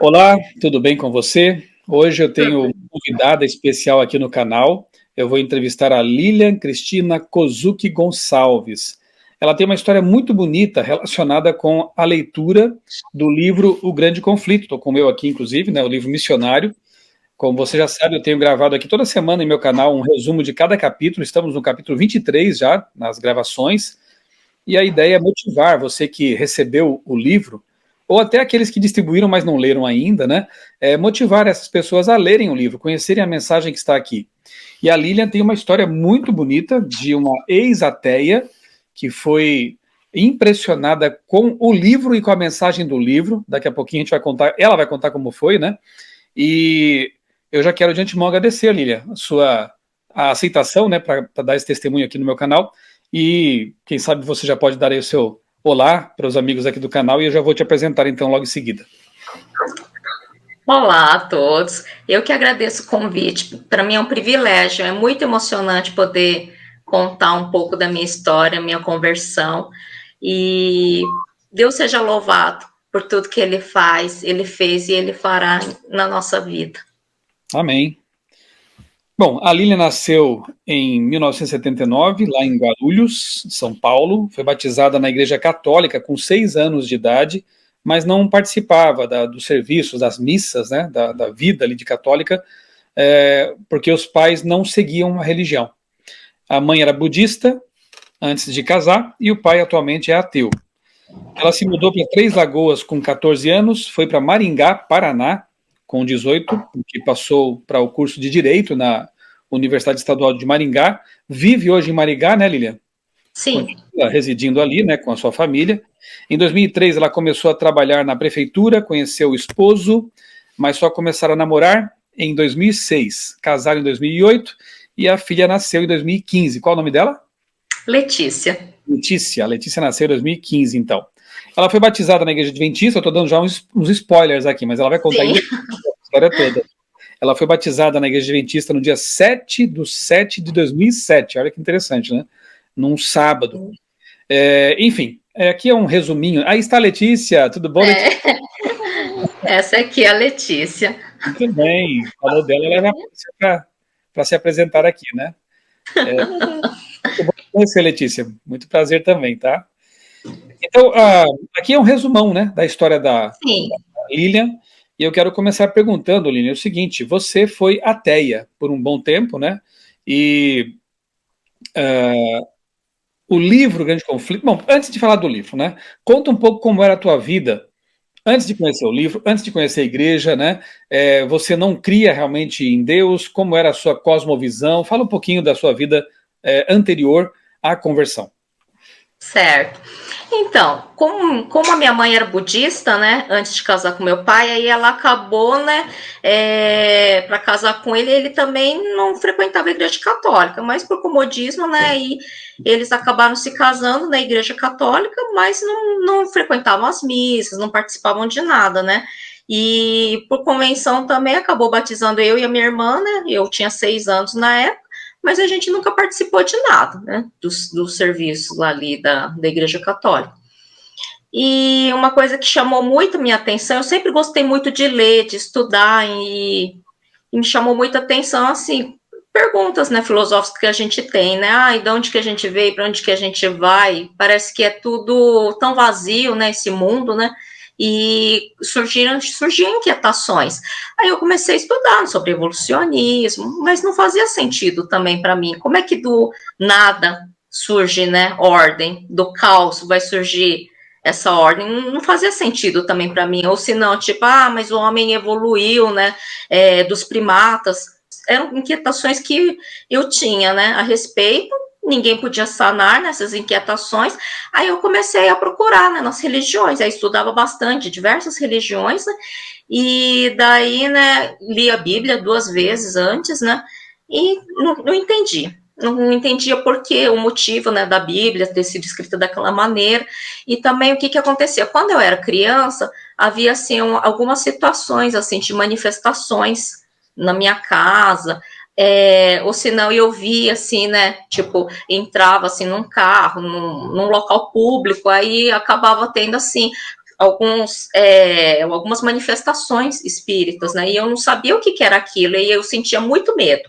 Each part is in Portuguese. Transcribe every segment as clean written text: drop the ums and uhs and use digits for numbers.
Olá, tudo bem com você? Hoje eu tenho uma convidada especial aqui no canal. Eu vou entrevistar a Lilian Cristina Kozuki Gonçalves. Ela tem uma história muito bonita relacionada com a leitura do livro O Grande Conflito. Estou com o meu aqui, inclusive, né, o livro missionário. Como você já sabe, eu tenho gravado aqui toda semana em meu canal um resumo de cada capítulo. Estamos no capítulo 23 já, nas gravações. E a ideia é motivar você que recebeu o livro, ou até aqueles que distribuíram, mas não leram ainda, né? Motivar essas pessoas a lerem o livro, conhecerem a mensagem que está aqui. E a Lilian tem uma história muito bonita de uma ex-ateia que foi impressionada com o livro e com a mensagem do livro. Daqui a pouquinho a gente vai contar, ela vai contar como foi, né? E eu já quero de antemão agradecer, Lilian, a aceitação, né, para dar esse testemunho aqui no meu canal. E quem sabe você já pode dar aí o seu olá para os amigos aqui do canal e eu já vou te apresentar então logo em seguida. Olá a todos, eu que agradeço o convite, para mim é um privilégio, é muito emocionante poder contar um pouco da minha história, minha conversão, e Deus seja louvado por tudo que Ele faz, Ele fez e Ele fará na nossa vida. Amém. Bom, a Lilian nasceu em 1979, lá em Guarulhos, São Paulo. Foi batizada na Igreja Católica com 6 anos de idade, mas não participava dos serviços, das missas, né, da vida ali de católica, porque os pais não seguiam a religião. A mãe era budista antes de casar e o pai atualmente é ateu. Ela se mudou para Três Lagoas com 14 anos, foi para Maringá, Paraná, com 18, que passou para o curso de Direito na Universidade Estadual de Maringá. Vive hoje em Maringá, né, Lilian? Sim. Continua residindo ali, né, com a sua família. Em 2003, ela começou a trabalhar na prefeitura, conheceu o esposo, mas só começaram a namorar em 2006. Casaram em 2008 e a filha nasceu em 2015. Qual o nome dela? Letícia. Letícia. A Letícia nasceu em 2015, então. Ela foi batizada na Igreja Adventista, eu estou dando já uns spoilers aqui, mas ela vai contar Sim. ainda a história toda. Ela foi batizada na Igreja Adventista no dia 7/7 de 2007. Olha que interessante, né? Num sábado. Enfim, aqui é um resuminho. Aí está a Letícia, tudo bom, Letícia? Essa aqui é a Letícia. Muito bem. Falou dela, ela já para se apresentar aqui, né? Muito bom conhecer, Letícia. Muito prazer também, tá? Então, aqui é um resumão, né, da história da Sim. Lilian. E eu quero começar perguntando, Lilian, o seguinte: você foi ateia por um bom tempo, né? E o livro Grande Conflito. Bom, antes de falar do livro, né? Conta um pouco como era a tua vida antes de conhecer o livro, antes de conhecer a igreja, né? Você não cria realmente em Deus? Como era a sua cosmovisão? Fala um pouquinho da sua vida anterior à conversão. Certo. Então, como a minha mãe era budista, né, antes de casar com meu pai, aí ela acabou, né, para casar com ele, ele também não frequentava a igreja católica, mas por comodismo, né, e eles acabaram se casando na igreja católica, mas não frequentavam as missas, não participavam de nada, né, e por convenção também acabou batizando eu e a minha irmã, né, eu tinha 6 anos na época, mas a gente nunca participou de nada, né, dos serviços lá ali da Igreja Católica. E uma coisa que chamou muito a minha atenção, eu sempre gostei muito de ler, de estudar, e me chamou muita atenção, assim, perguntas, né, filosóficas que a gente tem, né, e de onde que a gente veio, para onde que a gente vai, parece que é tudo tão vazio, né, esse mundo, né, e surgiram inquietações. Aí eu comecei a estudar sobre evolucionismo, mas não fazia sentido também para mim. Como é que do nada surge, né, ordem, do caos vai surgir essa ordem? Não fazia sentido também para mim. Ou se não, tipo, mas o homem evoluiu, né, dos primatas. Eram inquietações que eu tinha, né, a respeito. Ninguém podia sanar nessas inquietações. Aí eu comecei a procurar, né, nas religiões. Aí estudava bastante diversas religiões, né, e daí, né, li a Bíblia 2 vezes antes, né, e não entendi. Não entendia por que o motivo, né, da Bíblia ter sido escrita daquela maneira. E também o que acontecia. Quando eu era criança, havia, assim, algumas situações, assim, de manifestações na minha casa, ou senão eu via, assim, né, tipo, entrava, assim, num carro, num local público, aí acabava tendo, assim, algumas manifestações espíritas, né? E eu não sabia o que era aquilo, e eu sentia muito medo.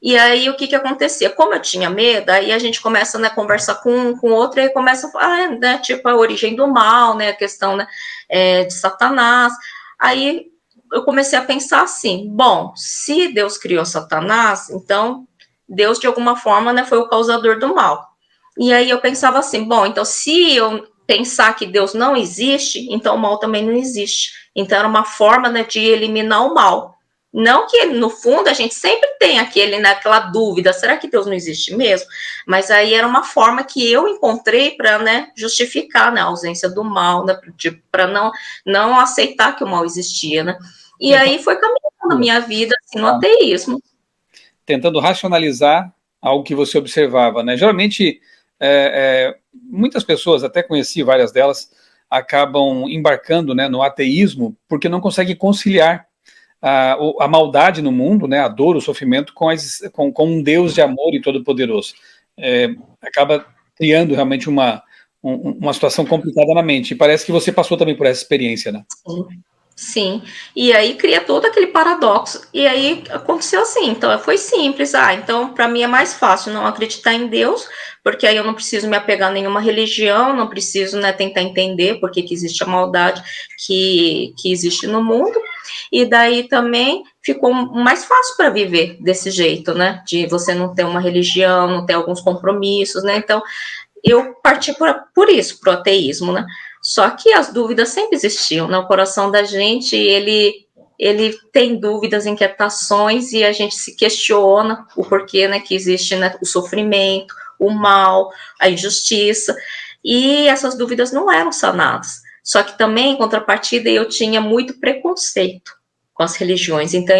E aí, o que acontecia? Como eu tinha medo, aí a gente começa, né, a conversar com um, com outro, e aí começa a falar, né, tipo, a origem do mal, né, a questão, né, de Satanás. Aí eu comecei a pensar assim, bom, se Deus criou Satanás, então Deus, de alguma forma, né, foi o causador do mal. E aí eu pensava assim, bom, então se eu pensar que Deus não existe, então o mal também não existe. Então era uma forma, né, de eliminar o mal. Não que, no fundo, a gente sempre tem aquela dúvida, será que Deus não existe mesmo? Mas aí era uma forma que eu encontrei para, né, justificar, né, a ausência do mal, né, para não aceitar que o mal existia, né? E aí foi caminhando a minha vida, assim, no ateísmo. Tentando racionalizar algo que você observava, né? Geralmente, muitas pessoas, até conheci várias delas, acabam embarcando, né, no ateísmo porque não conseguem conciliar a maldade no mundo, né, a dor, o sofrimento, com um Deus de amor e todo-poderoso. Acaba criando realmente uma situação complicada na mente. E parece que você passou também por essa experiência, né? Sim, e aí cria todo aquele paradoxo. E aí aconteceu assim, então foi simples. Então para mim é mais fácil não acreditar em Deus, porque aí eu não preciso me apegar a nenhuma religião, não preciso, né, tentar entender por que existe a maldade que existe no mundo. E daí também ficou mais fácil para viver desse jeito, né? De você não ter uma religião, não ter alguns compromissos, né? Então eu parti por isso, pro ateísmo, né? Só que as dúvidas sempre existiam, né? O coração da gente, ele tem dúvidas, inquietações, e a gente se questiona o porquê, né, que existe, né, o sofrimento, o mal, a injustiça, e essas dúvidas não eram sanadas. Só que também, em contrapartida, eu tinha muito preconceito com as religiões. Então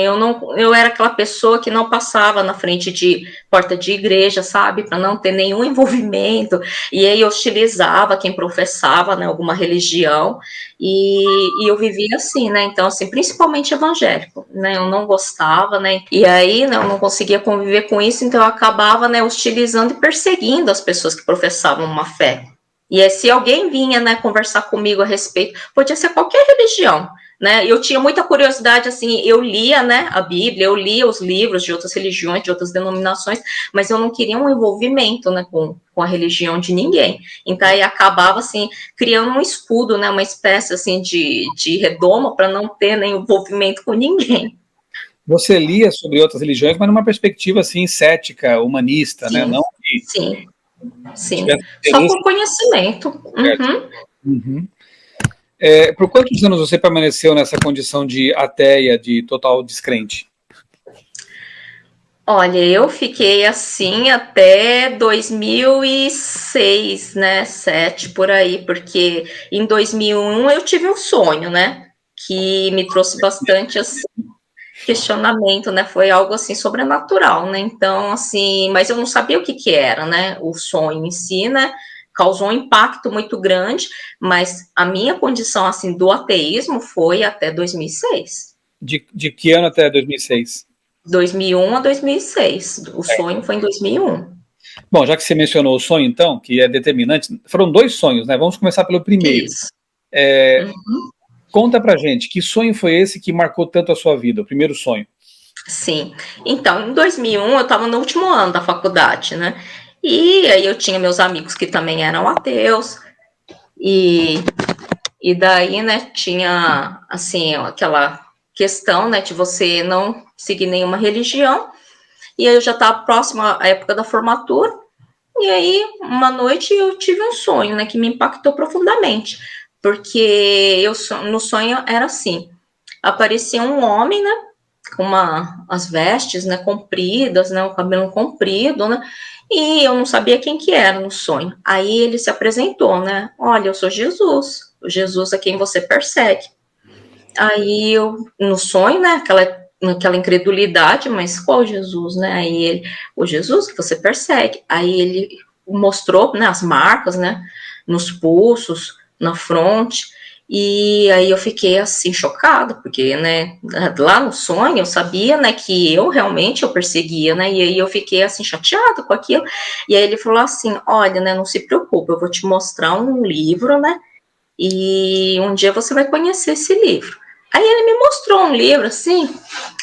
eu era aquela pessoa que não passava na frente de porta de igreja, sabe, para não ter nenhum envolvimento. E aí eu hostilizava quem professava, né, alguma religião. E eu vivia assim, né? Então assim, principalmente evangélico, né? Eu não gostava, né? E aí, né, eu não conseguia conviver com isso, então eu acabava, né, hostilizando e perseguindo as pessoas que professavam uma fé. E aí, se alguém vinha, né, conversar comigo a respeito, podia ser qualquer religião, né? Eu tinha muita curiosidade, assim, eu lia, né, a Bíblia, eu lia os livros de outras religiões, de outras denominações, mas eu não queria um envolvimento, né, com a religião de ninguém. Então aí acabava, assim, criando um escudo, né, uma espécie, assim, de redoma para não ter nenhum envolvimento com ninguém. Você lia sobre outras religiões, mas numa perspectiva, assim, cética, humanista, sim, né? Não que sim. Só por conhecimento. Uhum. Uhum. Por quantos anos você permaneceu nessa condição de ateia, de total descrente? Olha, eu fiquei assim até 2006, né, 7 por aí, porque em 2001 eu tive um sonho, né, que me trouxe bastante assim, questionamento, né, foi algo assim sobrenatural, né, então assim, mas eu não sabia o que era, né, o sonho em si, né, causou um impacto muito grande, mas a minha condição assim do ateísmo foi até 2006. De que ano até 2006? 2001 a 2006. O sonho foi em 2001. Bom, já que você mencionou o sonho, então, que é determinante, foram 2 sonhos, né? Vamos começar pelo primeiro. Isso. Conta pra gente, que sonho foi esse que marcou tanto a sua vida, o primeiro sonho? Sim. Então, em 2001, eu estava no último ano da faculdade, né? E aí eu tinha meus amigos que também eram ateus, e daí, né, tinha, assim, aquela questão, né, de você não seguir nenhuma religião, e aí eu já estava próxima à época da formatura, e aí, uma noite, eu tive um sonho, né, que me impactou profundamente, porque no sonho era assim, aparecia um homem, né, com as vestes, né, compridas, né, o cabelo comprido, né, e eu não sabia quem que era no sonho. Aí ele se apresentou, né, olha, eu sou Jesus, o Jesus é quem você persegue. Aí eu, no sonho, né, aquela incredulidade, mas qual Jesus, né? Aí ele, o Jesus que você persegue. Aí ele mostrou, né, as marcas, né, nos pulsos, na fronte, e aí eu fiquei assim chocada, porque, né, lá no sonho eu sabia, né, que eu realmente perseguia, né, e aí eu fiquei assim chateada com aquilo. E aí ele falou assim: olha, né, não se preocupe, eu vou te mostrar um livro, né, e um dia você vai conhecer esse livro. Aí ele me mostrou um livro, assim,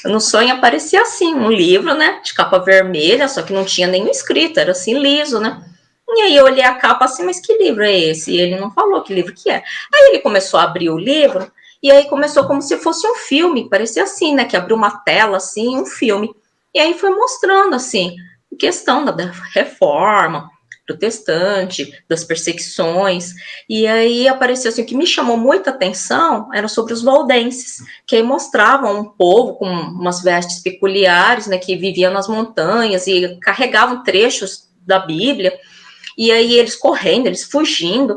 no sonho aparecia assim, um livro, né, de capa vermelha, só que não tinha nenhum escrito, era assim, liso, né. E aí eu olhei a capa assim, mas que livro é esse? E ele não falou que livro que é. Aí ele começou a abrir o livro, e aí começou como se fosse um filme, parecia assim, né, que abriu uma tela, assim, um filme. E aí foi mostrando, assim, questão da reforma protestante, das perseguições, e aí apareceu assim, o que me chamou muita atenção era sobre os valdenses, que aí mostravam um povo com umas vestes peculiares, né, que vivia nas montanhas e carregavam trechos da Bíblia, e aí eles correndo, eles fugindo,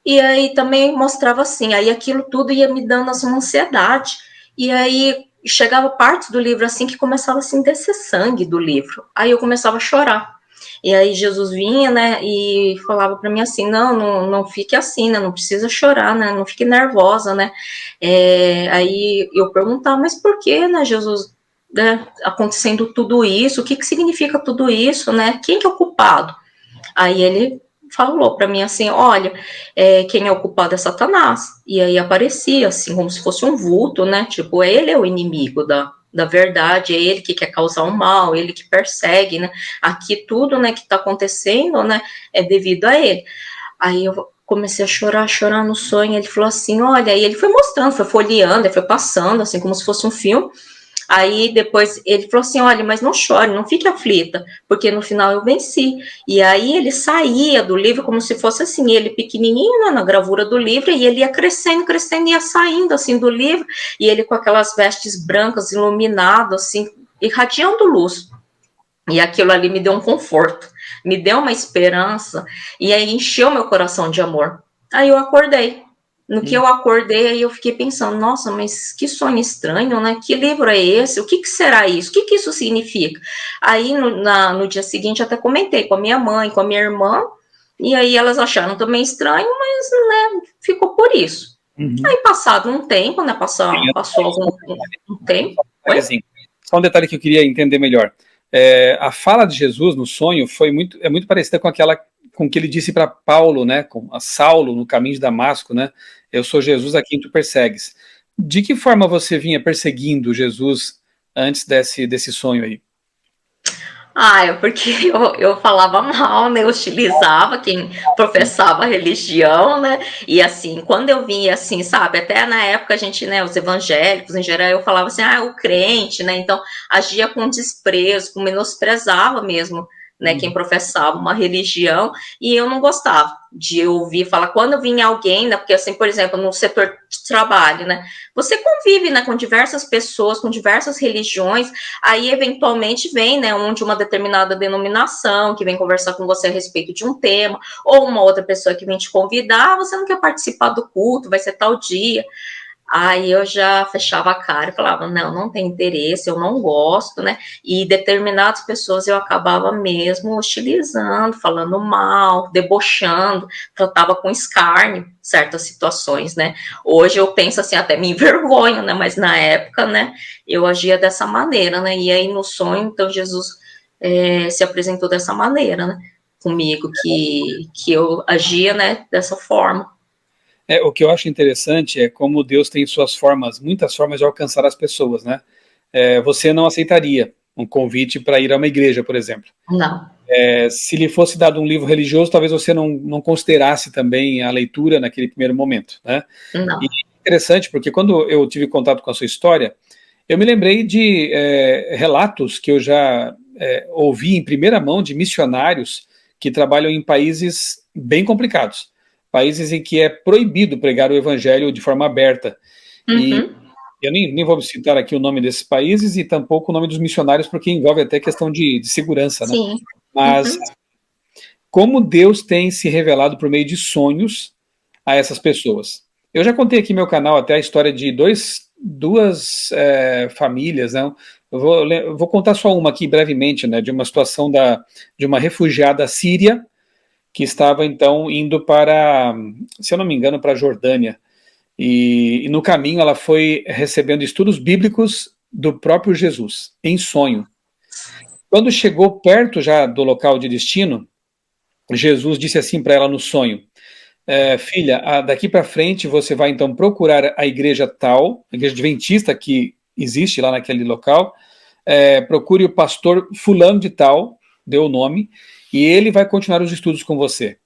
e aí também mostrava assim, aí aquilo tudo ia me dando assim, uma ansiedade, e aí chegava parte do livro assim que começava assim a descer sangue do livro, aí eu começava a chorar. E aí Jesus vinha, né, e falava para mim assim, não fique assim, né, não precisa chorar, né, não fique nervosa, né. Aí eu perguntava, mas por que, né, Jesus, né, acontecendo tudo isso, o que significa tudo isso, né, quem que é o culpado? Aí ele falou para mim assim, olha, quem é o culpado é Satanás. E aí aparecia assim, como se fosse um vulto, né, tipo, ele é o inimigo da verdade, é ele que quer causar o mal, ele que persegue, né, aqui tudo, né, que tá acontecendo, né, é devido a ele. Aí eu comecei a chorar no sonho, ele falou assim, olha, e ele foi mostrando, foi folheando, ele foi passando, assim, como se fosse um filme. Aí depois ele falou assim, olha, mas não chore, não fique aflita, porque no final eu venci. E aí ele saía do livro como se fosse assim, ele pequenininho, né, na gravura do livro, e ele ia crescendo, crescendo, ia saindo assim do livro, e ele com aquelas vestes brancas, iluminado, assim, irradiando luz. E aquilo ali me deu um conforto, me deu uma esperança, e aí encheu meu coração de amor. Aí eu acordei. No que eu acordei, aí eu fiquei pensando, nossa, mas que sonho estranho, né? Que livro é esse? O que será isso? O que isso significa? Aí no dia seguinte até comentei com a minha mãe, com a minha irmã, e aí elas acharam também estranho, mas né, ficou por isso. Uhum. Aí passado um tempo, né? Passou algum tempo. Oi? Só um detalhe que eu queria entender melhor. A fala de Jesus no sonho é muito parecida com aquela com que ele disse para Paulo, né, com a Saulo no caminho de Damasco, né? Eu sou Jesus a quem tu persegues. De que forma você vinha perseguindo Jesus antes desse sonho aí? Ah, é porque eu falava mal, né? Eu hostilizava quem professava a religião, né? E assim, quando eu vinha assim, sabe, até na época a gente, né, os evangélicos em geral, eu falava assim, o crente, né? Então agia com desprezo, menosprezava mesmo, né, quem professava uma religião, e eu não gostava de ouvir falar quando vinha alguém, né? Porque assim, por exemplo, no setor de trabalho, né? Você convive, né, com diversas pessoas, com diversas religiões. Aí, eventualmente, vem, né, um de uma determinada denominação, que vem conversar com você a respeito de um tema, ou uma outra pessoa que vem te convidar, você não quer participar do culto, vai ser tal dia. Aí eu já fechava a cara e falava, não tem interesse, eu não gosto, né? E determinadas pessoas eu acabava mesmo hostilizando, falando mal, debochando, tratava com escárnio certas situações, né? Hoje eu penso assim, até me envergonho, né? Mas na época, né, eu agia dessa maneira, né? E aí no sonho, então Jesus se apresentou dessa maneira, né? Comigo, que eu agia, né, dessa forma. O que eu acho interessante é como Deus tem suas formas, muitas formas de alcançar as pessoas, né? Você não aceitaria um convite para ir a uma igreja, por exemplo. Não. Se lhe fosse dado um livro religioso, talvez você não considerasse também a leitura naquele primeiro momento, né? Não. E é interessante, porque quando eu tive contato com a sua história, eu me lembrei de relatos que eu já ouvi em primeira mão de missionários que trabalham em países bem complicados, países em que é proibido pregar o evangelho de forma aberta. E Uhum. eu nem vou citar aqui o nome desses países e tampouco o nome dos missionários, porque envolve até questão de segurança, né? Sim. Mas Uhum. como Deus tem se revelado por meio de sonhos a essas pessoas. Eu já contei aqui no meu canal até a história de duas famílias, né? Eu vou contar só uma aqui brevemente, né? De uma situação de uma refugiada síria que estava então indo para, se eu não me engano, para a Jordânia. E no caminho ela foi recebendo estudos bíblicos do próprio Jesus, em sonho. Quando chegou perto já do local de destino, Jesus disse assim para ela no sonho: filha, daqui para frente você vai então procurar a igreja tal, a igreja adventista que existe lá naquele local, procure o pastor fulano de tal, deu o nome, e ele vai continuar os estudos com você.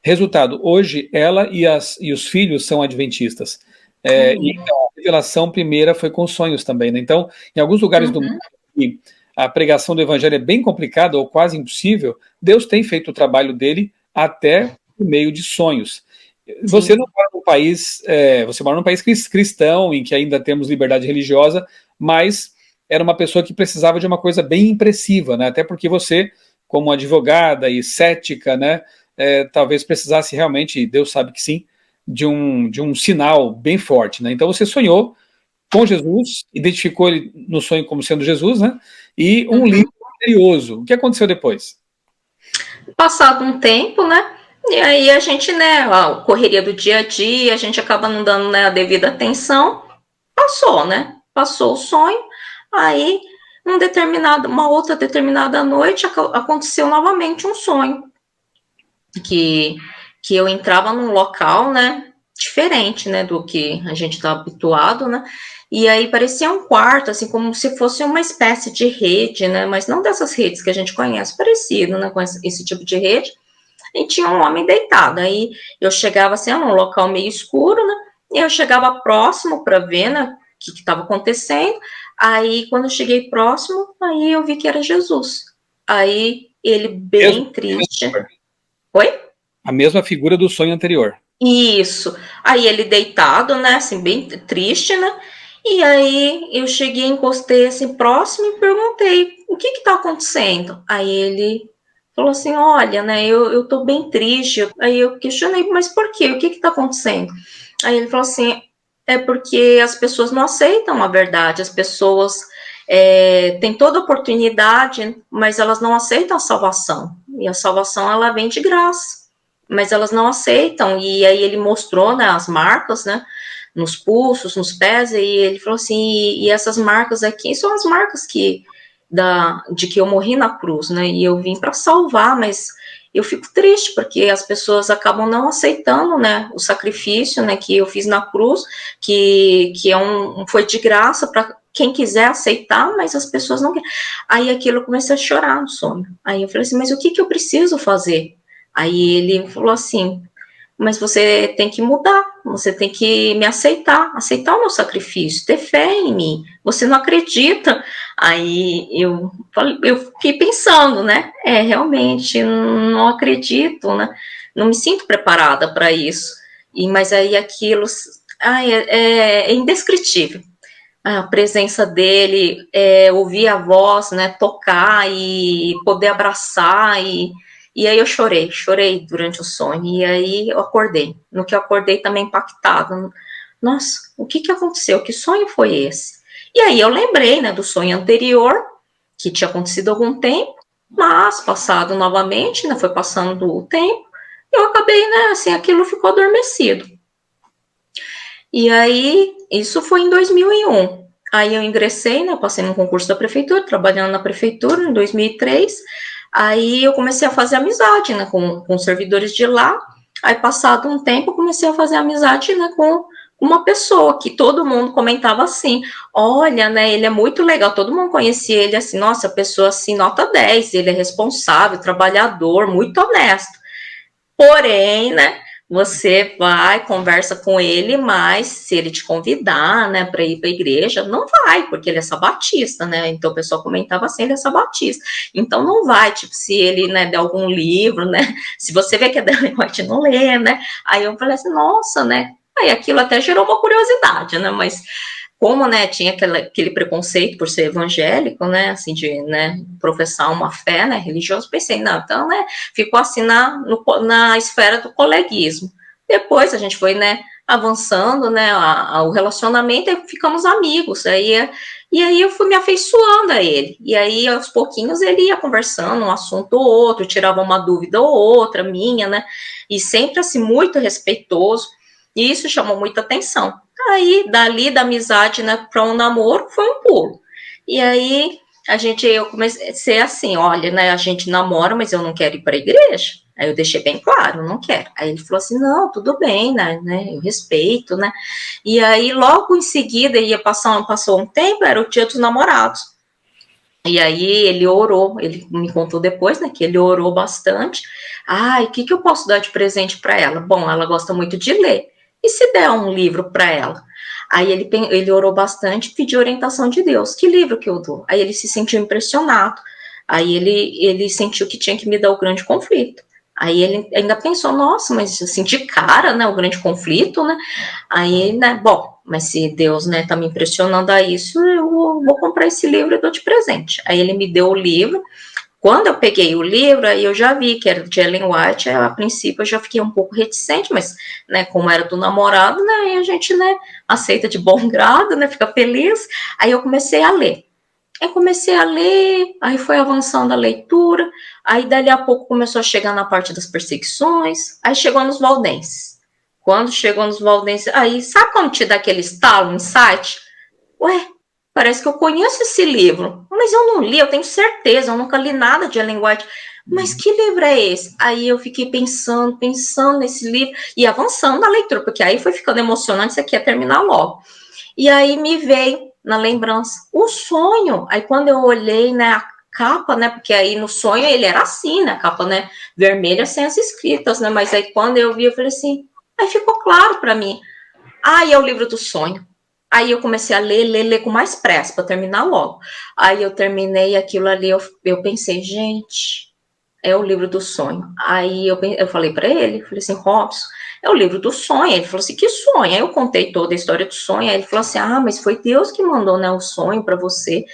Resultado, hoje ela e os filhos são adventistas. E então, a revelação primeira foi com sonhos também, né? Então, em alguns lugares do mundo que a pregação do evangelho é bem complicada ou quase impossível, Deus tem feito o trabalho dele até por meio de sonhos. Você não mora num país, você mora num país cristão, em que ainda temos liberdade religiosa, mas era uma pessoa que precisava de uma coisa bem impressiva, né? Até porque você, como advogada e cética, né, talvez precisasse realmente, Deus sabe que sim, de um sinal bem forte, né? Então você sonhou com Jesus, identificou ele no sonho como sendo Jesus, né? E um livro misterioso. O que aconteceu depois? Passado um tempo, né? E aí a gente, né, a correria do dia a dia, a gente acaba não dando, né, a devida atenção. Passou, né? Passou o sonho. Aí, uma outra determinada noite, aconteceu novamente um sonho. Que eu entrava num local, né, diferente, né, do que a gente está habituado, né, e aí parecia um quarto, assim, como se fosse uma espécie de rede, né, mas não dessas redes que a gente conhece, parecido, né, com esse tipo de rede, e tinha um homem deitado, aí eu chegava, assim, num local meio escuro, né, e eu chegava próximo para ver, né, o que estava acontecendo, aí quando eu cheguei próximo, aí eu vi que era Jesus, aí ele bem triste. Oi? A mesma figura do sonho anterior. Isso. Aí ele deitado, né, assim, bem triste, né? E aí eu cheguei, encostei assim próximo e perguntei: o que tá acontecendo? Aí ele falou assim: olha, né, eu tô bem triste. Aí eu questionei: mas por quê? O que tá acontecendo? Aí ele falou assim: é porque as pessoas não aceitam a verdade, as pessoas têm toda oportunidade, mas elas não aceitam a salvação. E a salvação, ela vem de graça, mas elas não aceitam. E aí ele mostrou, né, as marcas, né, nos pulsos, nos pés, e ele falou assim: e essas marcas aqui são as marcas de que eu morri na cruz, né, e eu vim para salvar, mas eu fico triste, porque as pessoas acabam não aceitando, né, o sacrifício, né, que eu fiz na cruz, que foi de graça para quem quiser aceitar, mas as pessoas não querem. Aí aquilo eu comecei a chorar no sonho. Aí eu falei assim: mas o que eu preciso fazer? Aí ele falou assim: mas você tem que mudar, você tem que me aceitar o meu sacrifício, ter fé em mim. Você não acredita. Aí eu fiquei pensando, né? Realmente, não acredito, né? Não me sinto preparada para isso. Mas aí aquilo, é indescritível. A presença dele, ouvir a voz, né, tocar e poder abraçar, e aí eu chorei durante o sonho, e aí eu acordei. No que eu acordei também impactada. Nossa, o que aconteceu? Que sonho foi esse? E aí eu lembrei, né, do sonho anterior, que tinha acontecido há algum tempo, mas passado novamente, né, foi passando o tempo, eu acabei, né, assim, aquilo ficou adormecido. E aí, isso foi em 2001. Aí eu ingressei, né, passei no concurso da prefeitura, trabalhando na prefeitura em 2003. Aí eu comecei a fazer amizade, né, com os servidores de lá. Aí, passado um tempo, eu comecei a fazer amizade, né, com uma pessoa que todo mundo comentava assim: olha, né, ele é muito legal. Todo mundo conhecia ele assim: nossa, a pessoa assim, nota 10, ele é responsável, trabalhador, muito honesto. Porém, né, você vai, conversa com ele, mas se ele te convidar, né, para ir para a igreja, não vai, porque ele é sabatista, né? Então o pessoal comentava assim: ele é sabatista. Então não vai, tipo, se ele, né, der algum livro, né? Se você vê que é Ellen White, não lê, né? Aí eu falei assim: nossa, né? Aí aquilo até gerou uma curiosidade, né? Mas como, né, tinha aquele preconceito por ser evangélico, né, assim, de, né, professar uma fé, né, religiosa, pensei: não, então, né, ficou assim na esfera do coleguismo. Depois a gente foi, né, avançando, né, o relacionamento, e ficamos amigos, e aí eu fui me afeiçoando a ele, e aí aos pouquinhos ele ia conversando um assunto ou outro, tirava uma dúvida ou outra minha, né, e sempre assim muito respeitoso, e isso chamou muita atenção. Aí, dali da amizade, né, para um namoro, foi um pulo. E aí, eu comecei assim, olha, né, a gente namora, mas eu não quero ir para a igreja. Aí eu deixei bem claro, não quero. Aí ele falou assim, não, tudo bem, né, eu respeito, né. E aí, logo em seguida, passou um tempo, era o dia dos namorados. E aí ele orou, ele me contou depois, né, que ele orou bastante. Ai, o que eu posso dar de presente para ela? Bom, ela gosta muito de ler. E se der um livro para ela? Aí ele orou bastante e pediu orientação de Deus. Que livro que eu dou? Aí ele se sentiu impressionado. Aí ele sentiu que tinha que me dar o Grande Conflito. Aí ele ainda pensou, nossa, mas assim, de cara, né, o Grande Conflito, né? Aí, né, bom, mas se Deus, né, tá me impressionando a isso, eu vou comprar esse livro e dou de presente. Aí ele me deu o livro. Quando eu peguei o livro, aí eu já vi que era de Ellen White, a princípio eu já fiquei um pouco reticente, mas, né, como era do namorado, né, aí a gente, né, aceita de bom grado, né, fica feliz. Aí eu comecei a ler. Aí foi avançando a leitura, aí dali a pouco começou a chegar na parte das perseguições, aí chegou nos Valdenses. Quando chegou nos Valdenses, aí sabe quando te dá aquele estalo, um insight? Ué, parece que eu conheço esse livro, mas eu não li, eu tenho certeza, eu nunca li nada de Ellen White. Mas que livro é esse? Aí eu fiquei pensando nesse livro e avançando na leitura, porque aí foi ficando emocionante, isso aqui ia terminar logo. E aí me veio na lembrança o sonho. Aí quando eu olhei, né, a capa, né, porque aí no sonho ele era assim, né, a capa, né, vermelha sem as escritas, né, mas aí quando eu vi, eu falei assim, aí ficou claro para mim. Aí é o livro do sonho. Aí eu comecei a ler com mais pressa, para terminar logo. Aí eu terminei aquilo ali, eu pensei, gente, é o livro do sonho. Aí eu falei para ele, falei assim, Robson, é o livro do sonho. Ele falou assim, que sonho? Aí eu contei toda a história do sonho. Aí ele falou assim, mas foi Deus que mandou, né, o sonho para você.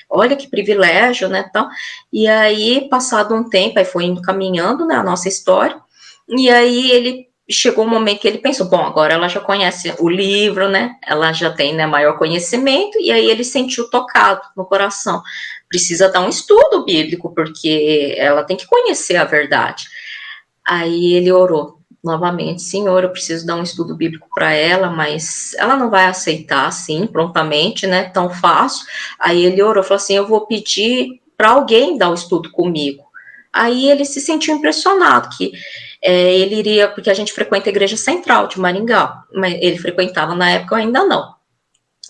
Olha que privilégio, né, tal. E aí, passado um tempo, aí foi encaminhando, né, a nossa história. E aí ele chegou um momento que ele pensou, bom, agora ela já conhece o livro, né? Ela já tem, né, maior conhecimento, e aí ele sentiu tocado no coração. Precisa dar um estudo bíblico, porque ela tem que conhecer a verdade. Aí ele orou novamente, Senhor, eu preciso dar um estudo bíblico para ela, mas ela não vai aceitar assim, prontamente, né? Tão fácil. Aí ele orou, falou assim: eu vou pedir para alguém dar o estudo comigo. Aí ele se sentiu impressionado que ele iria, porque a gente frequenta a igreja central de Maringá, mas ele frequentava na época, eu ainda não.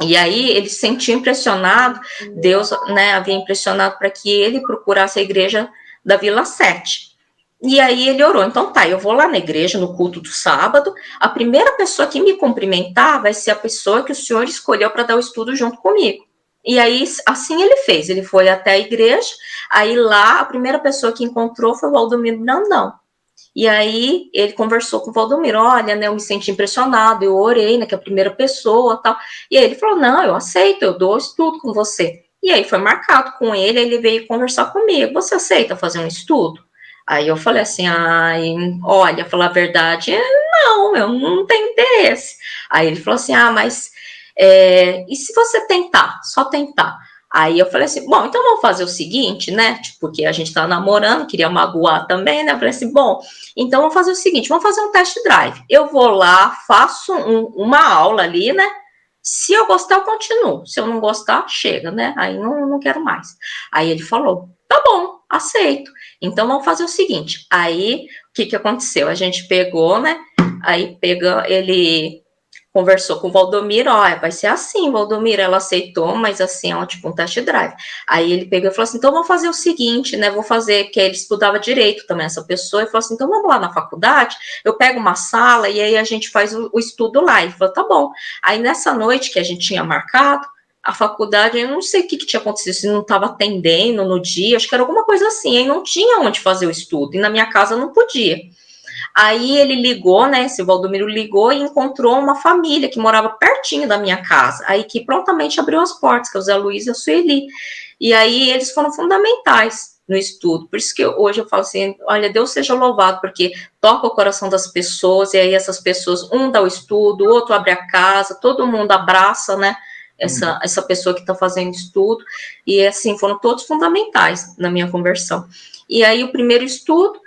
E aí ele se sentiu impressionado, Deus, né, havia impressionado para que ele procurasse a igreja da Vila 7. E aí ele orou, então tá, eu vou lá na igreja, no culto do sábado, a primeira pessoa que me cumprimentar vai ser a pessoa que o senhor escolheu para dar o estudo junto comigo. E aí, assim ele fez, ele foi até a igreja, aí lá, a primeira pessoa que encontrou foi o Valdomiro Brandão. E aí ele conversou com o Valdomiro, olha, né, eu me senti impressionado, eu orei, né, que é a primeira pessoa, tal. E aí ele falou, não, eu aceito, eu dou estudo com você. E aí foi marcado com ele, ele veio conversar comigo, você aceita fazer um estudo? Aí eu falei assim, olha, falar a verdade, não, eu não tenho interesse. Aí ele falou assim, mas e se você tentar, só tentar? Aí eu falei assim, bom, então vamos fazer o seguinte, né? Tipo, porque a gente tá namorando, queria magoar também, né? Eu falei assim, bom, então vamos fazer o seguinte, vamos fazer um test drive. Eu vou lá, faço uma aula ali, né? Se eu gostar, eu continuo. Se eu não gostar, chega, né? Aí não quero mais. Aí ele falou, tá bom, aceito. Então vamos fazer o seguinte. Aí, o que aconteceu? A gente pegou, né? Aí ele conversou com o Valdomiro, vai ser assim, Valdomiro, ela aceitou, mas assim, tipo um test drive. Aí ele pegou e falou assim, então vamos fazer o seguinte, né, vou fazer, que ele estudava direito também, essa pessoa, e falou assim, então vamos lá na faculdade, eu pego uma sala e aí a gente faz o estudo lá. Ele falou, tá bom. Aí nessa noite que a gente tinha marcado, a faculdade, eu não sei o que tinha acontecido, se não estava atendendo no dia, acho que era alguma coisa assim, aí não tinha onde fazer o estudo, e na minha casa não podia. Aí ele ligou, né? Esse Valdomiro ligou e encontrou uma família que morava pertinho da minha casa. Aí que prontamente abriu as portas, que é o Zé Luiz e a Sueli. E aí eles foram fundamentais no estudo. Por isso que hoje eu falo assim, olha, Deus seja louvado, porque toca o coração das pessoas, e aí essas pessoas, um dá o estudo, o outro abre a casa, todo mundo abraça, né? Essa pessoa que está fazendo estudo. E assim, foram todos fundamentais na minha conversão. E aí o primeiro estudo,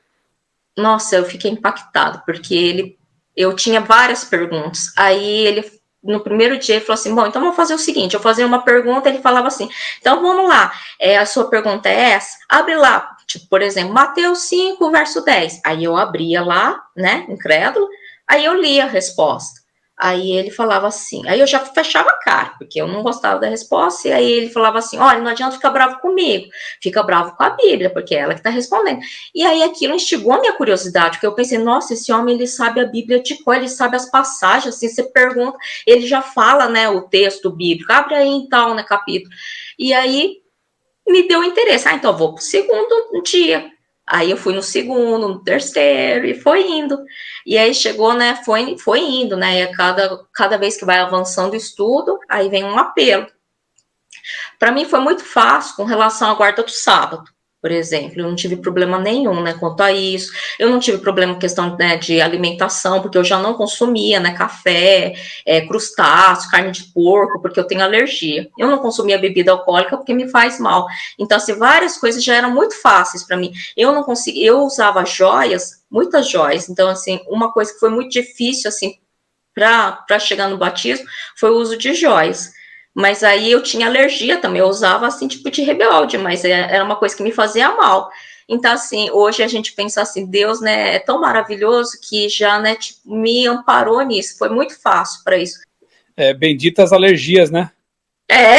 nossa, eu fiquei impactada, porque eu tinha várias perguntas. Aí ele no primeiro dia ele falou assim, bom, então vamos fazer o seguinte, eu fazia uma pergunta, ele falava assim, então vamos lá, a sua pergunta é essa, abre lá, tipo, por exemplo, Mateus 5, verso 10, aí eu abria lá, né, incrédulo, aí eu lia a resposta. Aí ele falava assim, aí eu já fechava a cara, porque eu não gostava da resposta, e aí ele falava assim, olha, não adianta ficar bravo comigo, fica bravo com a Bíblia, porque é ela que está respondendo. E aí aquilo instigou a minha curiosidade, porque eu pensei, nossa, esse homem, ele sabe a Bíblia de cor, ele sabe as passagens, assim, você pergunta, ele já fala, né, o texto bíblico, abre aí então, né, capítulo. E aí me deu interesse, então eu vou pro segundo dia. Aí eu fui no segundo, no terceiro, e foi indo. E aí chegou, né, foi indo, né, e cada vez que vai avançando o estudo, aí vem um apelo. Para mim foi muito fácil com relação à guarda do sábado, por exemplo. Eu não tive problema nenhum, né, quanto a isso. Eu não tive problema com questão, né, de alimentação, porque eu já não consumia, né, café, crustáceo, carne de porco, porque eu tenho alergia. Eu não consumia bebida alcoólica porque me faz mal. Então, assim, várias coisas já eram muito fáceis para mim. Eu não conseguia, eu usava joias, muitas joias. Então, assim, uma coisa que foi muito difícil, assim, para chegar no batismo foi o uso de joias. Mas aí eu tinha alergia também, eu usava assim, tipo de rebelde, mas era uma coisa que me fazia mal. Então, assim, hoje a gente pensa assim, Deus, né, é tão maravilhoso que já, né, tipo, me amparou nisso, foi muito fácil para isso. Benditas alergias, né? É,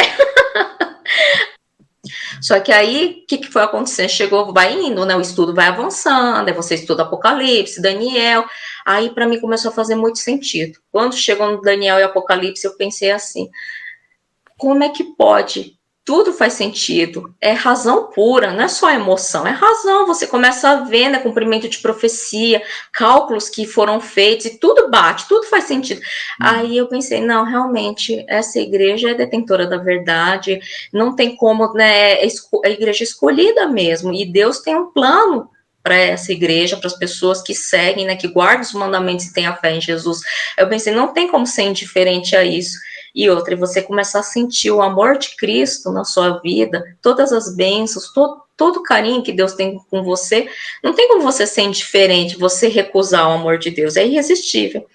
só que aí, o que foi acontecendo? Chegou, vai indo, né, o estudo vai avançando, aí você estuda Apocalipse, Daniel, aí para mim começou a fazer muito sentido. Quando chegou no Daniel e Apocalipse, eu pensei assim, como é que pode? Tudo faz sentido. É razão pura, não é só emoção, é razão. Você começa a ver, né, cumprimento de profecia, cálculos que foram feitos e tudo bate, tudo faz sentido. Aí eu pensei, não, realmente, essa igreja é detentora da verdade, não tem como, né, é a igreja escolhida mesmo, e Deus tem um plano para essa igreja, para as pessoas que seguem, né, que guardam os mandamentos e têm a fé em Jesus. Eu pensei, não tem como ser indiferente a isso. E outra, você começar a sentir o amor de Cristo na sua vida, todas as bênçãos, todo o carinho que Deus tem com você, não tem como você ser indiferente, você recusar o amor de Deus, é irresistível.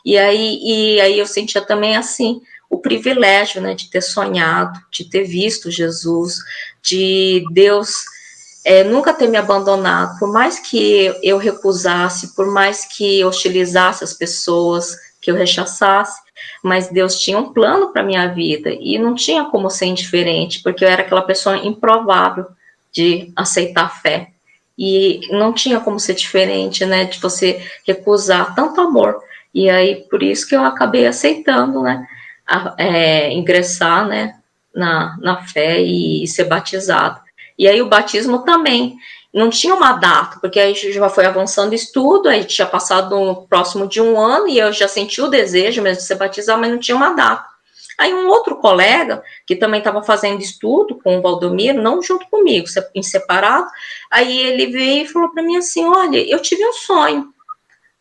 E aí eu sentia também assim, o privilégio, né, de ter sonhado, de ter visto Jesus, de Deus nunca ter me abandonado, por mais que eu recusasse, por mais que hostilizasse as pessoas, que eu rechaçasse, mas Deus tinha um plano para minha vida e não tinha como ser indiferente, porque eu era aquela pessoa improvável de aceitar a fé. E não tinha como ser diferente, né, de você recusar tanto amor. E aí, por isso que eu acabei aceitando, né, ingressar, né, na fé e ser batizado. E aí o batismo também não tinha uma data, porque aí já foi avançando o estudo, aí tinha passado próximo de um ano e eu já senti o desejo mesmo de ser batizado, mas não tinha uma data. Aí um outro colega, que também estava fazendo estudo com o Valdomiro, não junto comigo, em separado, aí ele veio e falou para mim assim, olha, eu tive um sonho,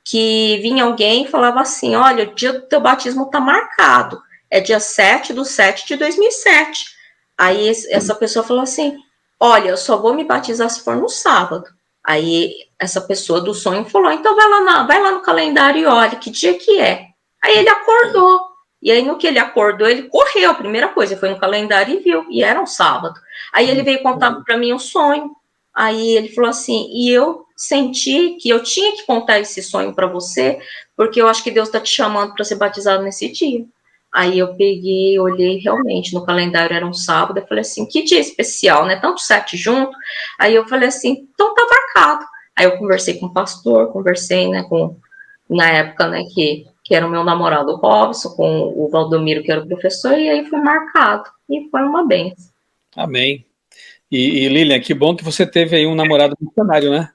que vinha alguém e falava assim, olha, o dia do teu batismo está marcado, é dia 7/7/2007. Aí essa pessoa falou assim, olha, eu só vou me batizar se for no sábado. Aí essa pessoa do sonho falou, então vai lá no calendário e olha que dia que é. Aí ele acordou. E aí no que ele acordou, ele correu, a primeira coisa, foi no calendário e viu, e era um sábado. Aí ele veio contar para mim o sonho. Aí ele falou assim, e eu senti que eu tinha que contar esse sonho para você, porque eu acho que Deus está te chamando para ser batizado nesse dia. Aí eu peguei, olhei realmente, no calendário era um sábado, eu falei assim, que dia especial, né? Tanto 7 junto. Aí eu falei assim, então tá marcado. Aí eu conversei com o pastor, conversei, né, na época, né, que era o meu namorado, o Robson, com o Valdomiro, que era o professor, e aí foi marcado. E foi uma benção. Amém. E Lilian, que bom que você teve aí um namorado missionário, né?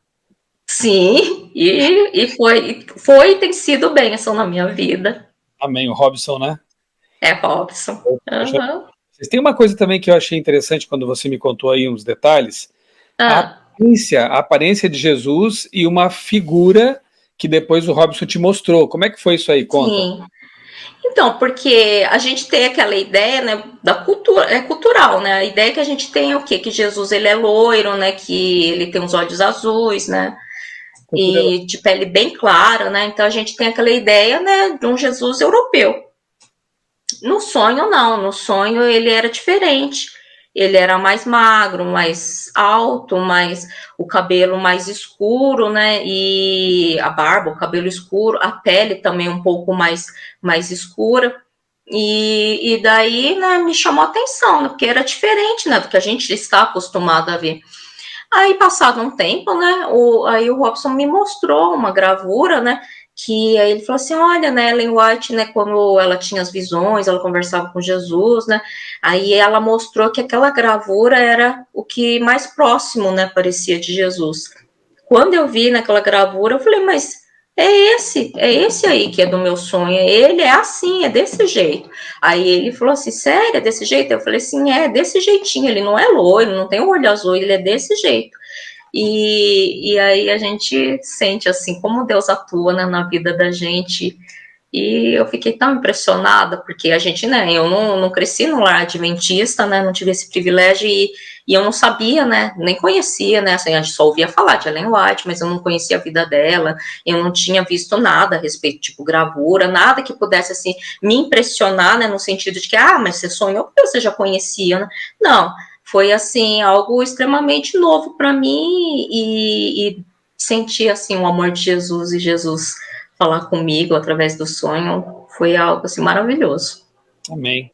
Sim, e foi e tem sido bênção na minha vida. Amém, o Robson, né? É Robson. Poxa, Uhum. tem uma coisa também que eu achei interessante quando você me contou aí uns detalhes, Ah, a aparência de Jesus e uma figura que depois o Robson te mostrou. Como é que foi isso aí? Conta. sim. Então, porque a gente tem aquela ideia, né, da cultura, é cultural, né? A ideia que a gente tem é o quê? Que Jesus ele é loiro, né? Que ele tem os olhos azuis, né? Cultura. E de pele bem clara, né? Então a gente tem aquela ideia, né, de um Jesus europeu. No sonho, não. No sonho, ele era diferente. Ele era mais magro, mais alto, mais o cabelo mais escuro, né? E a barba, o cabelo escuro, a pele também um pouco mais escura. E daí, né, me chamou a atenção, né? Porque era diferente, né? Do que a gente está acostumado a ver. Aí, passado um tempo, né, aí o Robson me mostrou uma gravura, né, que aí ele falou assim, olha, né, Ellen White, né, quando ela tinha as visões, ela conversava com Jesus, né, aí ela mostrou que aquela gravura era o que mais próximo, né, parecia de Jesus. Quando eu vi naquela gravura, eu falei, mas é esse aí que é do meu sonho, ele é assim, é desse jeito. Aí ele falou assim, sério, é desse jeito? Eu falei assim, é desse jeitinho, ele não é loiro, não tem o olho azul, ele é desse jeito. E aí a gente sente assim, como Deus atua, né, na vida da gente. E eu fiquei tão impressionada, porque a gente, né, eu não cresci no lar adventista, né, não tive esse privilégio e eu não sabia, né, nem conhecia, né, assim, a gente só ouvia falar de Ellen White, mas eu não conhecia a vida dela, eu não tinha visto nada a respeito, tipo, gravura, nada que pudesse, assim, me impressionar, né, no sentido de que, mas você sonhou porque você já conhecia, né, não, foi, assim, algo extremamente novo para mim e sentir, assim, o amor de Jesus e Jesus falar comigo através do sonho foi algo assim maravilhoso. Amém.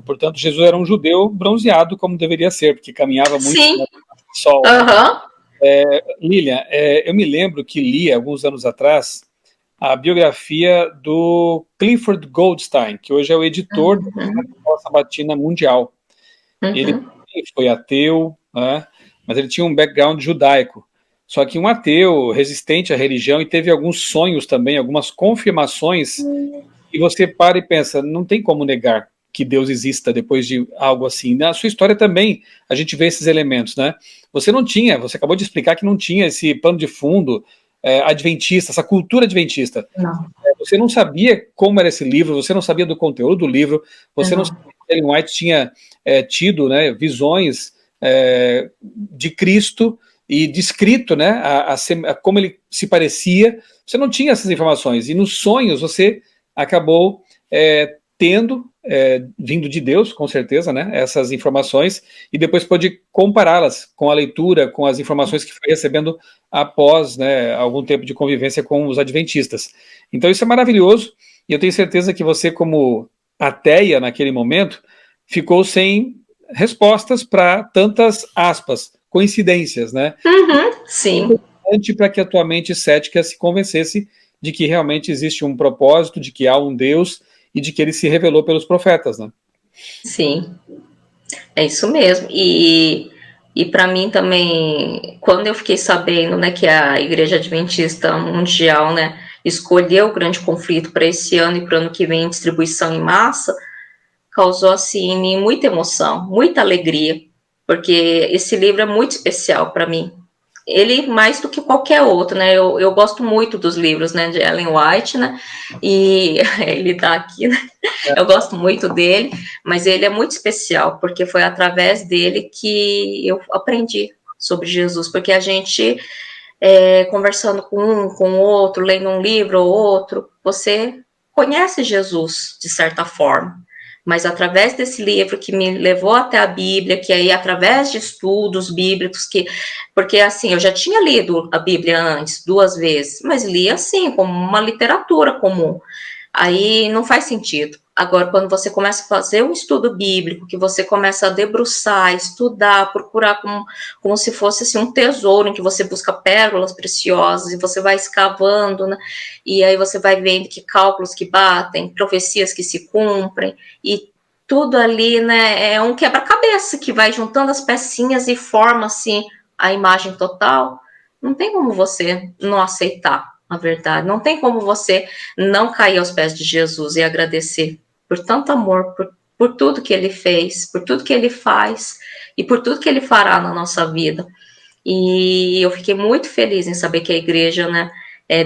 Portanto, Jesus era um judeu bronzeado, como deveria ser, porque caminhava muito Sim, no sol, né? aham, Lilian, eu me lembro que li, alguns anos atrás, a biografia do Clifford Goldstein, que hoje é o editor da Escola Sabatina Mundial. Ele uhum, foi ateu, né? Mas ele tinha um background judaico. Só que um ateu, resistente à religião, e teve alguns sonhos também, algumas confirmações, e você para e pensa, não tem como negar que Deus exista depois de algo assim. Na sua história também, a gente vê esses elementos, né? Você acabou de explicar que não tinha esse pano de fundo adventista, essa cultura adventista. não, Você não sabia como era esse livro, você não sabia do conteúdo do livro, você não não, sabia que Ellen White tinha tido, né, visões de Cristo e descrito, né, como ele se parecia. Você não tinha essas informações. E nos sonhos você acabou tendo, vindo de Deus, com certeza, né, essas informações, e depois pôde compará-las com a leitura, com as informações que foi recebendo após, né, algum tempo de convivência com os adventistas. Então isso é maravilhoso, e eu tenho certeza que você, como ateia naquele momento, ficou sem respostas para tantas aspas, coincidências, né? sim, Para que a tua mente cética se convencesse de que realmente existe um propósito, de que há um Deus e de que ele se revelou pelos profetas, né? sim, é isso mesmo. E para mim também, quando eu fiquei sabendo, né, que a Igreja Adventista Mundial, né, escolheu o grande conflito para esse ano e para o ano que vem, distribuição em massa, causou assim em mim muita emoção, muita alegria, porque esse livro é muito especial para mim. Ele mais do que qualquer outro, né? Eu gosto muito dos livros, né, de Ellen White, né? E ele tá aqui, né? Eu gosto muito dele, mas ele é muito especial porque foi através dele que eu aprendi sobre Jesus, porque a gente conversando com um, com o outro, lendo um livro ou outro, você conhece Jesus de certa forma. Mas através desse livro que me levou até a Bíblia, que aí através de estudos bíblicos, porque assim, eu já tinha lido a Bíblia antes, 2 vezes, mas li assim, como uma literatura comum. Aí não faz sentido. Agora, quando você começa a fazer um estudo bíblico, que você começa a debruçar, estudar, procurar como se fosse assim, um tesouro, em que você busca pérolas preciosas, e você vai escavando, né? E aí você vai vendo que cálculos que batem, profecias que se cumprem, e tudo ali, né, é um quebra-cabeça que vai juntando as pecinhas e forma, assim, a imagem total. Não tem como você não aceitar a verdade, não tem como você não cair aos pés de Jesus e agradecer por tanto amor, por tudo que ele fez, por tudo que ele faz e por tudo que ele fará na nossa vida. E eu fiquei muito feliz em saber que a igreja, né,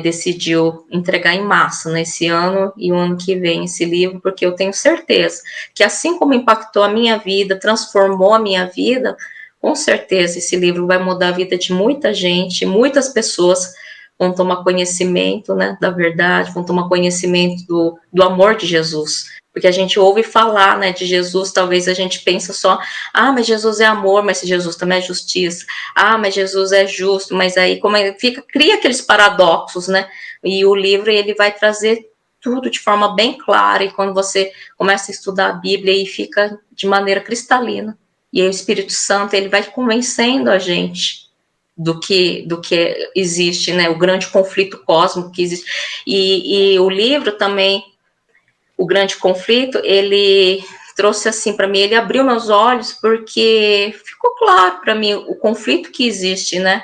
decidiu entregar em massa nesse ano e o ano que vem esse livro, porque eu tenho certeza que assim como impactou a minha vida, transformou a minha vida, com certeza esse livro vai mudar a vida de muita gente, muitas pessoas vão tomar conhecimento, né, da verdade, vão tomar conhecimento do amor de Jesus. Porque a gente ouve falar, né, de Jesus, talvez a gente pensa só, mas Jesus é amor, mas Jesus também é justiça. Mas Jesus é justo, mas aí como cria aqueles paradoxos, né? E o livro, ele vai trazer tudo de forma bem clara, e quando você começa a estudar a Bíblia, e fica de maneira cristalina. E aí o Espírito Santo, ele vai convencendo a gente do que existe, né? O grande conflito cósmico que existe. E o livro também, O Grande Conflito, ele trouxe assim para mim, ele abriu meus olhos, porque ficou claro para mim o conflito que existe, né,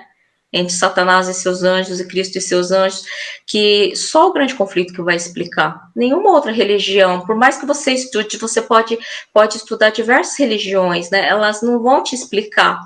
entre Satanás e seus anjos e Cristo e seus anjos, que só o grande conflito que vai explicar. Nenhuma outra religião, por mais que você estude, você pode estudar diversas religiões, né, elas não vão te explicar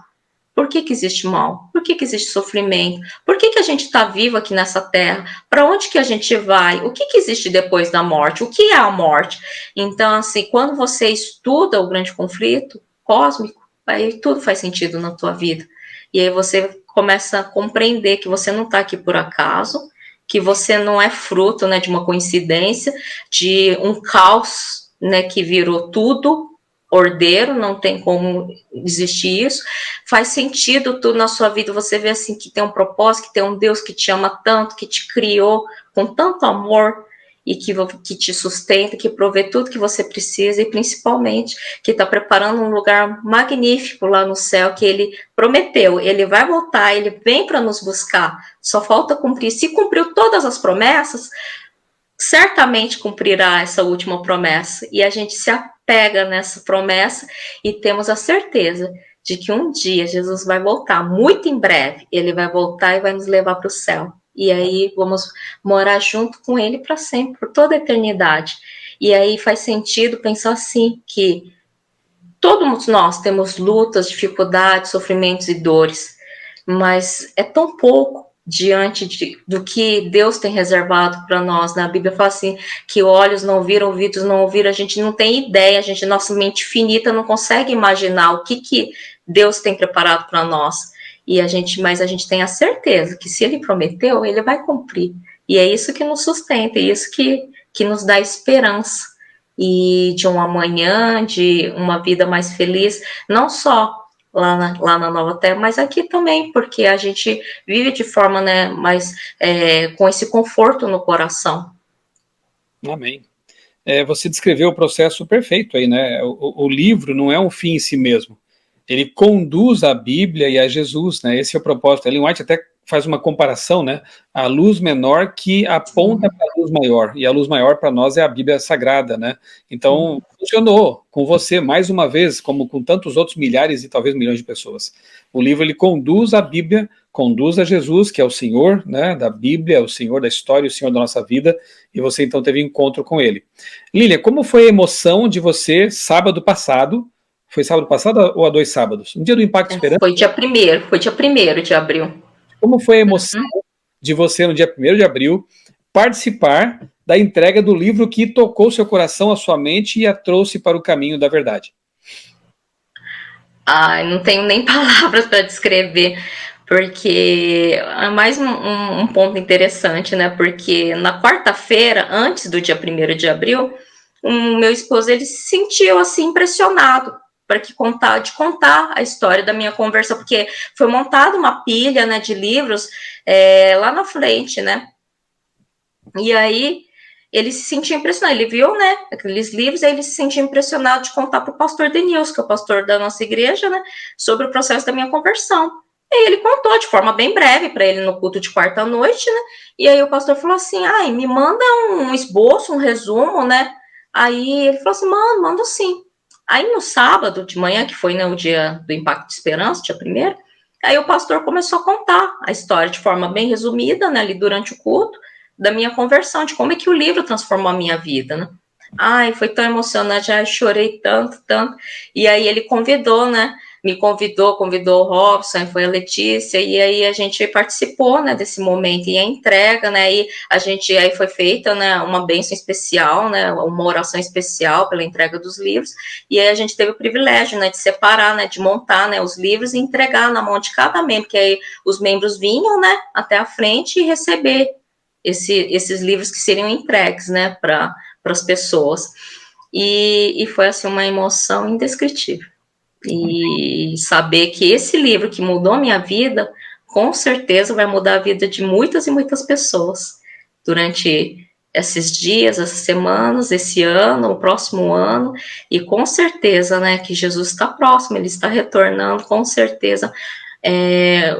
por que existe mal? Por que existe sofrimento? Por que a gente está vivo aqui nessa terra? Para onde que a gente vai? O que existe depois da morte? O que é a morte? Então, assim, quando você estuda o grande conflito cósmico, aí tudo faz sentido na tua vida. E aí você começa a compreender que você não está aqui por acaso, que você não é fruto, né, de uma coincidência, de um caos, né, que virou tudo ordeiro, não tem como existir isso. Faz sentido tudo na sua vida, você vê assim que tem um propósito, que tem um Deus que te ama tanto, que te criou com tanto amor e que te sustenta, que provê tudo que você precisa, e principalmente que está preparando um lugar magnífico lá no céu, que ele prometeu, ele vai voltar, ele vem para nos buscar, só falta cumprir. Se cumpriu todas as promessas, certamente cumprirá essa última promessa, e a gente se apega nessa promessa e temos a certeza de que um dia Jesus vai voltar, muito em breve, ele vai voltar e vai nos levar para o céu, e aí vamos morar junto com ele para sempre, por toda a eternidade. E aí faz sentido pensar assim, que todos nós temos lutas, dificuldades, sofrimentos e dores, mas é tão pouco diante do que Deus tem reservado para nós, né? A Bíblia fala assim, que olhos não viram, ouvidos não ouviram, a gente não tem ideia, nossa mente finita não consegue imaginar o que Deus tem preparado para nós. Mas a gente tem a certeza que se Ele prometeu, Ele vai cumprir. E é isso que nos sustenta, é isso que nos dá esperança, e de um amanhã, de uma vida mais feliz, não só lá na Nova Terra, mas aqui também, porque a gente vive de forma, né, mais com esse conforto no coração. Amém. Você descreveu o processo perfeito aí, né? O livro não é um fim em si mesmo. Ele conduz a Bíblia e a Jesus, né? Esse é o propósito. Ellen White até faz uma comparação, né? A luz menor que aponta para a luz maior, e a luz maior para nós é a Bíblia Sagrada, né? Então, funcionou com você, mais uma vez, como com tantos outros milhares e talvez milhões de pessoas. O livro, ele conduz a Bíblia, conduz a Jesus, que é o Senhor, né, da Bíblia, o Senhor da história, o Senhor da nossa vida, e você então teve encontro com ele. Lília, como foi a emoção de você sábado passado? Foi sábado passado ou há 2 sábados? No dia do Impacto Esperança? Foi dia 1º de abril. Como foi a emoção de você, no dia 1º de abril, participar da entrega do livro que tocou seu coração, a sua mente e a trouxe para o caminho da verdade? Não tenho nem palavras para descrever, porque é mais um ponto interessante, né? Porque na quarta-feira, antes do dia 1º de abril, o meu esposo, ele se sentiu assim impressionado de contar a história da minha conversão, porque foi montada uma pilha, né, de livros lá na frente, né? E aí ele se sentiu impressionado, ele viu, né, aqueles livros, aí ele se sentiu impressionado de contar para o pastor Denilson, que é o pastor da nossa igreja, né, sobre o processo da minha conversão. E ele contou de forma bem breve para ele no culto de quarta-noite, né, e aí o pastor falou assim, me manda um esboço, um resumo, né, aí ele falou assim, manda sim. Aí no sábado de manhã, que foi, né, o dia do Impacto de Esperança, dia 1º, aí o pastor começou a contar a história de forma bem resumida, né, ali durante o culto, da minha conversão, de como é que o livro transformou a minha vida, né? Foi tão emocionante, chorei tanto. E aí ele convidou, né? Me convidou o Robson, foi a Letícia, e aí a gente participou, né, desse momento, e a entrega, né, e aí foi feita, né, uma bênção especial, né, uma oração especial pela entrega dos livros, e aí a gente teve o privilégio, né, de separar, né, de montar, né, os livros e entregar na mão de cada membro, que aí os membros vinham, né, até a frente e receber esses livros que seriam entregues, né, para as pessoas. e foi assim uma emoção indescritível. E saber que esse livro que mudou minha vida, com certeza vai mudar a vida de muitas e muitas pessoas durante esses dias, essas semanas, esse ano, o próximo ano, e com certeza, né, que Jesus está próximo, ele está retornando, com certeza